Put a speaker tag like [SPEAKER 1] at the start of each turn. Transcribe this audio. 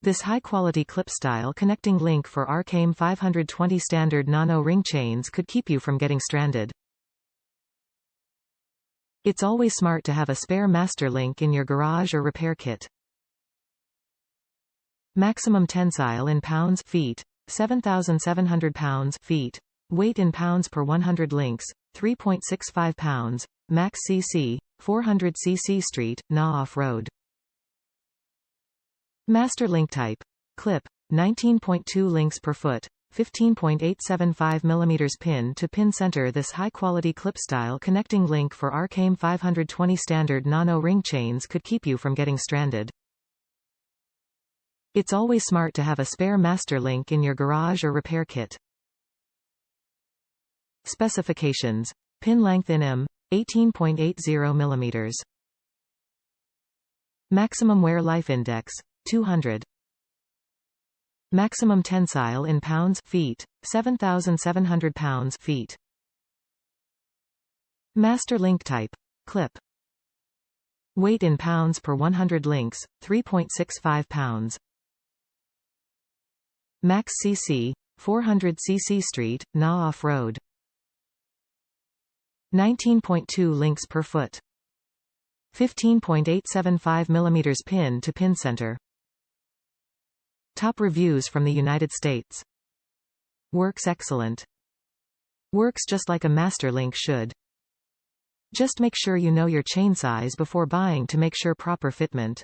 [SPEAKER 1] This high-quality clip-style connecting link for ARC M520 standard nano ring chains could keep you from getting stranded. It's always smart to have a spare master link in your garage or repair kit. Maximum tensile in pounds feet, 7,700 pounds feet. Weight in pounds per 100 links, 3.65 pounds. Max cc, 400 cc street, NA off-road. Master link type. Clip, 19.2 links per foot, 15.875 mm pin-to-pin center. This high-quality clip-style connecting link for ARC M520 standard nano ring chains could keep you from getting stranded. It's always smart to have a spare master link in your garage or repair kit. Specifications. Pin length in m, 18.80 mm. Maximum wear life index, 200. Maximum tensile in pounds feet, 7,700 pounds feet. Master link type. Clip. Weight in pounds per 100 links, 3.65 pounds. Max cc, 400 cc street, NA off-road. 19.2 links per foot. 15.875 mm pin-to-pin center. Top reviews from the United States. Works excellent. Works just like a master link should. Just make sure you know your chain size before buying to make sure proper fitment.